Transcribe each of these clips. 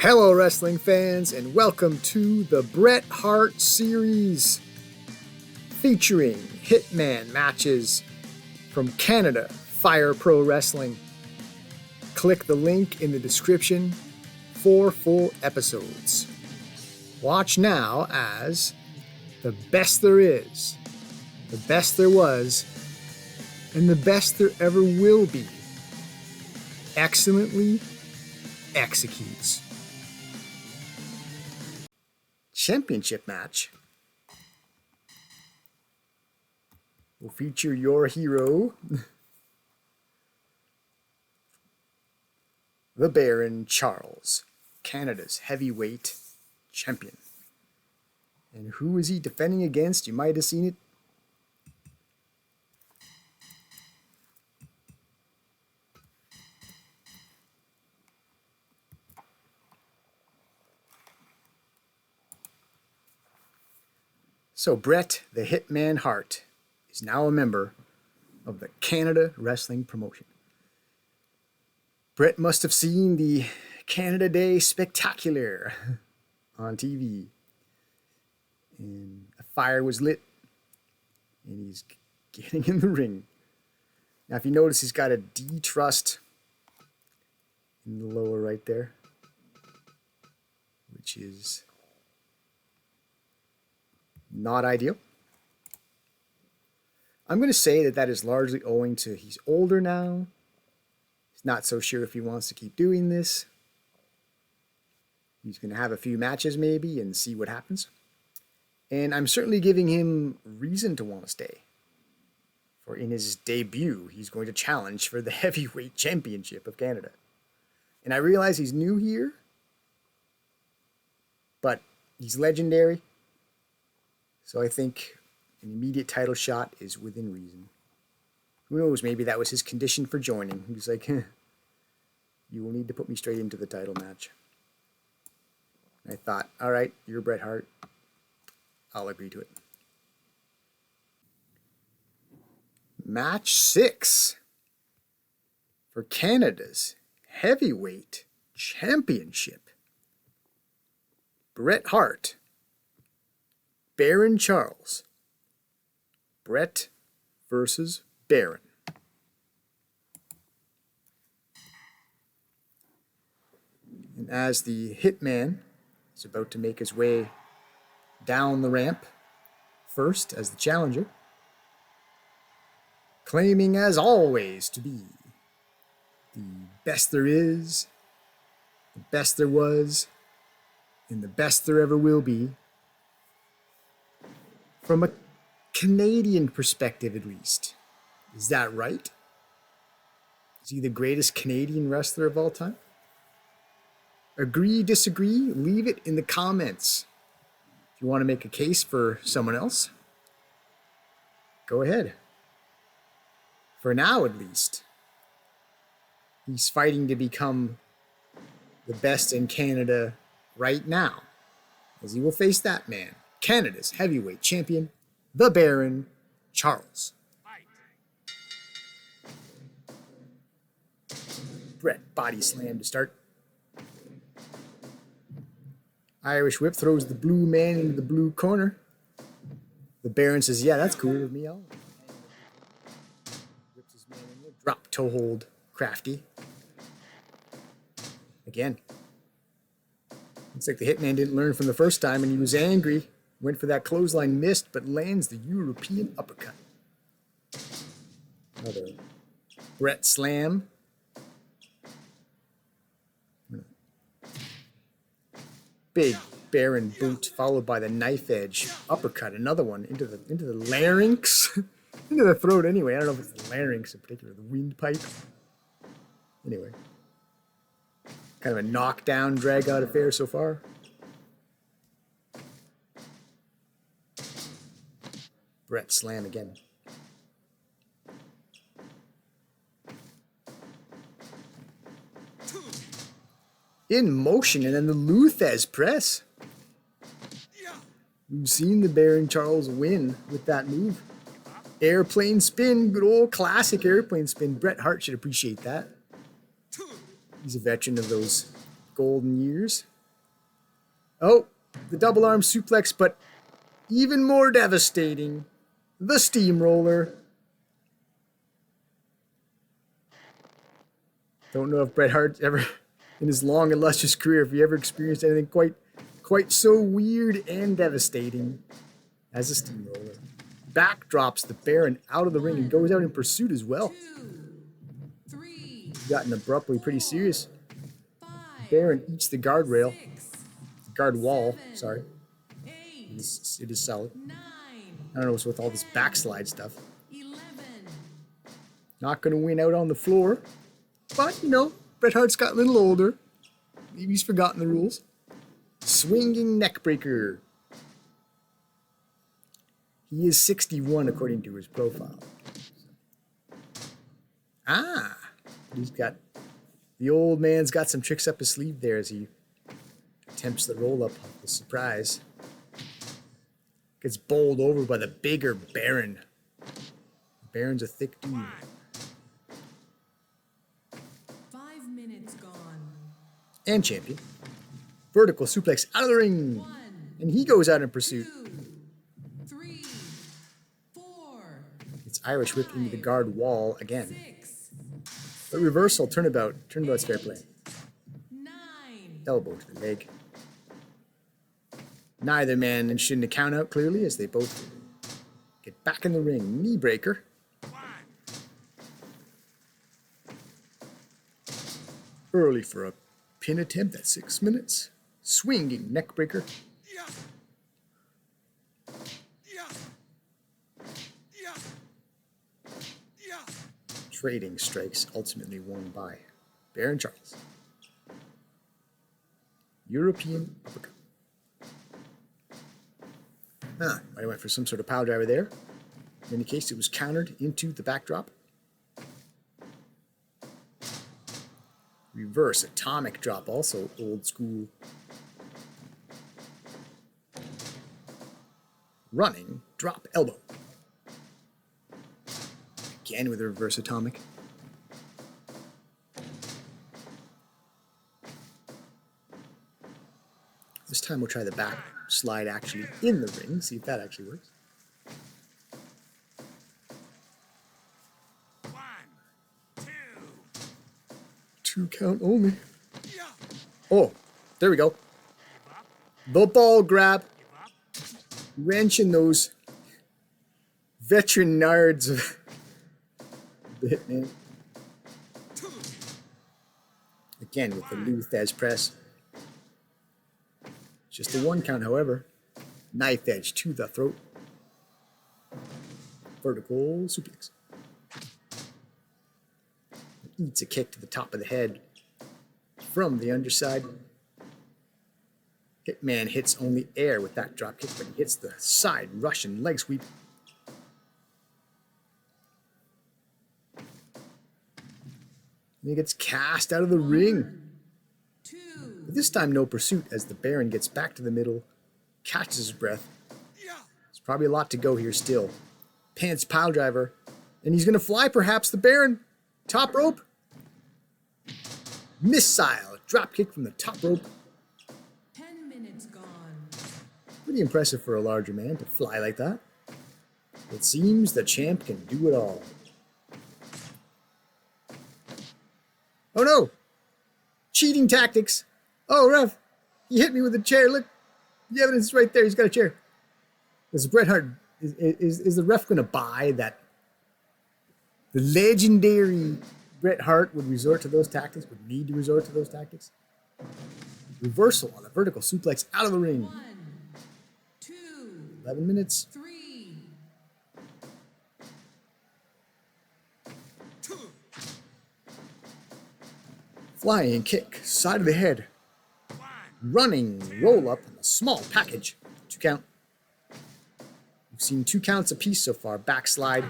Hello, wrestling fans, and welcome to the Bret Hart series featuring Hitman matches from Canada Fire Pro Wrestling. Click the link in the description for full episodes. Watch now as the best there is, the best there was, and the best there ever will be excellently executes. Championship match will feature your hero, the Baron Charles, Canada's heavyweight champion. And who is he defending against? You might have seen it. So Bret the Hitman Hart is now a member of the Canada Wrestling Promotion. Bret must have seen the Canada Day Spectacular on TV. And a fire was lit, and he's getting in the ring. Now, if you notice, he's got a D trust in the lower right there, which is not ideal. I'm going to say that is largely owing to he's older now. He's not so sure if he wants to keep doing this. He's going to have a few matches maybe and see what happens. And I'm certainly giving him reason to want to stay. For in his debut, he's going to challenge for the Heavyweight Championship of Canada. And I realize he's new here, but he's legendary. So I think an immediate title shot is within reason. Who knows, maybe that was his condition for joining. He was like, you will need to put me straight into the title match. And I thought, all right, you're Bret Hart. I'll agree to it. Match 6 for Canada's Heavyweight Championship. Bret Hart, Baron Charles. Bret versus Baron. And as the Hitman is about to make his way down the ramp, first as the challenger, claiming as always to be the best there is, the best there was, and the best there ever will be, from a Canadian perspective at least. Is that right? Is he the greatest Canadian wrestler of all time? Agree, disagree? Leave it in the comments. If you want to make a case for someone else, go ahead. For now, at least, he's fighting to become the best in Canada right now, as he will face that man, Canada's heavyweight champion, the Baron Charles. Bret body slam to start. Irish whip throws the blue man into the blue corner. The Baron says, yeah, that's cool with me. I'll whips his man in there. Drop toe hold crafty. Again. Looks like the Hitman didn't learn from the first time and he was angry. Went for that clothesline, missed, but lands the European uppercut. Another Bret slam. Big Baron boot followed by the knife edge uppercut. Another one into the larynx, into the throat. Anyway, I don't know if it's the larynx in particular, the windpipe. Anyway, kind of a knockdown, drag out affair so far. Bret slam again. In motion, and then the Luthez press. We've seen the Baron Charles win with that move. Airplane spin, good old classic airplane spin. Bret Hart should appreciate that. He's a veteran of those golden years. Oh, the double arm suplex, but even more devastating, the steamroller. Don't know if Bret Hart ever, in his long, illustrious career, if he ever experienced anything quite so weird and devastating as a steamroller. Backdrops the Baron out of the ring and goes out in pursuit as well. Gotten abruptly pretty serious. Baron eats the guardrail. The guard wall, sorry. It is solid. I don't know what's with all this backslide stuff. Not going to win out on the floor. But, you know, Bret Hart's got a little older. Maybe he's forgotten the rules. Swinging neckbreaker. He is 61 according to his profile. Ah, he's got, the old man's got some tricks up his sleeve there as he attempts the roll up of the surprise. Gets bowled over by the bigger Baron. Baron's a thick dude. 5 minutes gone. And champion. Vertical suplex out of the ring. 1, And he goes out in pursuit. 2, 3, 4. It's Irish whipped into the guard wall again. 6, But reversal, turnabout. Turnabout's fair play. 9. Elbow to the leg. Neither man interested in a count out clearly as they both get back in the ring. Knee breaker. Early for a pin attempt at 6 minutes. Swinging neck breaker. Trading strikes ultimately won by Baron Charles. European uppercut. I went for some sort of power driver there. In any case, it was countered into the backdrop. Reverse atomic drop, also old school. Running drop elbow. Again with a reverse atomic. This time we'll try the back slide actually in the ring, see if that actually works. 1, 2. 2 count only. Oh, there we go. The ball grab. Wrenching those veteran nards of the Hitman. Again with the Luth edge press. Just a 1 count, however. Knife edge to the throat. Vertical suplex. Eats a kick to the top of the head from the underside. Hitman hits only air with that drop kick, but he hits the side Russian leg sweep. And he gets cast out of the ring. 2. But this time no pursuit as the Baron gets back to the middle, catches his breath. There's probably a lot to go here still. Pants pile driver, and he's going to fly perhaps the Baron. Top rope. Missile drop kick from the top rope. 10 minutes gone. Pretty impressive for a larger man to fly like that. It seems the champ can do it all. Oh no! Cheating tactics. Oh, ref, he hit me with a chair. Look, the evidence is right there. He's got a chair. Is Bret Hart, is the ref going to buy that the legendary Bret Hart would resort to those tactics, would need to resort to those tactics? Reversal on a vertical suplex out of the ring. 1, 2, 11 minutes. 3. Flying kick, side of the head. Running roll up in a small package. 2 count. We've seen 2 counts apiece so far. Backslide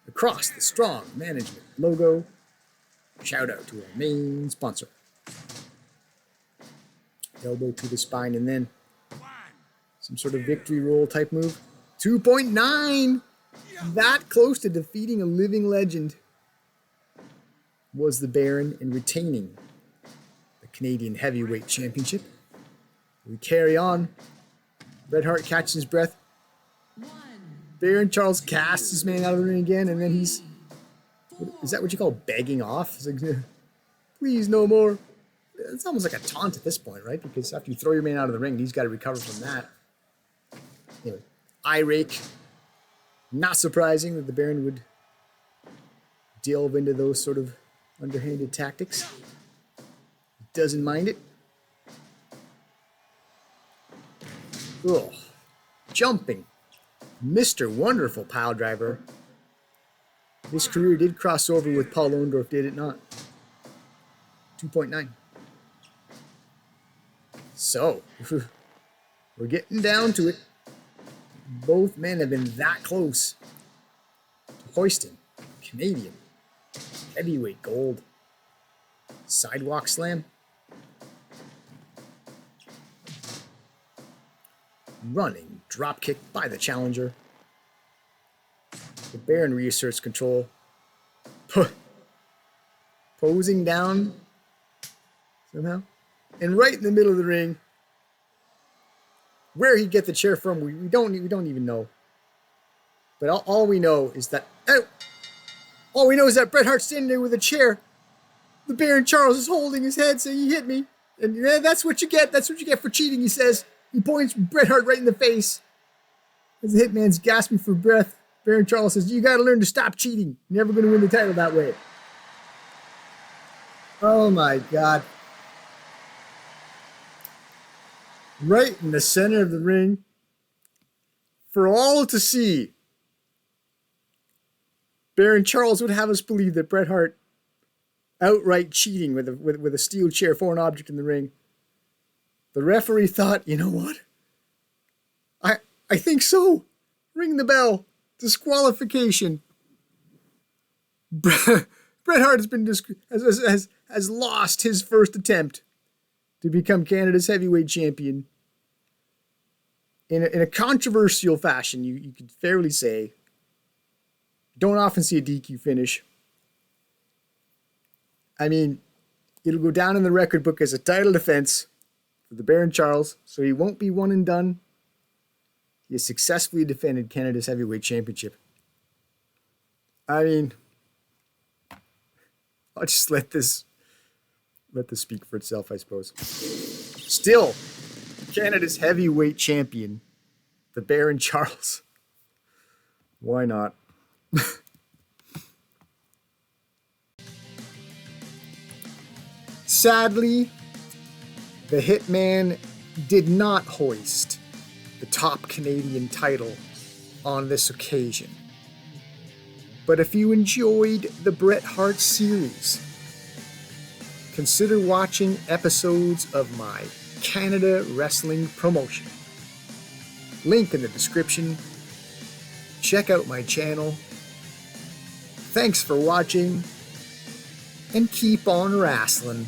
across the Strong Management logo. Shout out to our main sponsor. Elbow to the spine and then some sort of victory roll type move. 2.9! That close to defeating a living legend was the Baron in retaining the Canadian Heavyweight Championship. We carry on. Bret Hart catches his breath. 1, Baron Charles casts his man out of the ring again, and then he's... 4, Is that what you call begging off? It's like, please, no more. It's almost like a taunt at this point, right? Because after you throw your man out of the ring, he's got to recover from that. Anyway, eye rake. Not surprising that the Baron would delve into those sort of underhanded tactics. Doesn't mind it. Ugh. Jumping. Mr. Wonderful pile driver. His career did cross over with Paul Orndorff, did it not? 2.9. So, we're getting down to it. Both men have been that close to hoisting Canadian heavyweight gold. Sidewalk slam. Running drop kick by the challenger. The Baron reasserts control. Posing down somehow. And right in the middle of the ring, where he get the chair from, we don't even know. But all we know is that all we know is that Bret Hart's standing there with a chair. The Baron Charles is holding his head, saying, "He hit me," and yeah, that's what you get. That's what you get for cheating. He says. He points Bret Hart right in the face. As the Hitman's gasping for breath, Baron Charles says, "You got to learn to stop cheating. You're never going to win the title that way." Oh my God. Right in the center of the ring, for all to see, Baron Charles would have us believe that Bret Hart outright cheating with a steel chair, foreign object in the ring. The referee thought, you know what? I think so. Ring the bell. Disqualification. Bret Hart has lost his first attempt to become Canada's heavyweight champion in a controversial fashion. You could fairly say. Don't often see a DQ finish. I mean, it'll go down in the record book as a title defense for the Baron Charles, so he won't be one and done. He has successfully defended Canada's heavyweight championship. I mean, I'll just let this speak for itself, I suppose. Still, Canada's heavyweight champion, the Baron Charles. Why not? Sadly, the Hitman did not hoist the top Canadian title on this occasion. But if you enjoyed the Bret Hart series, consider watching episodes of my Canada Wrestling promotion. Link in the description. Check out my channel. Thanks for watching, and keep on wrestling.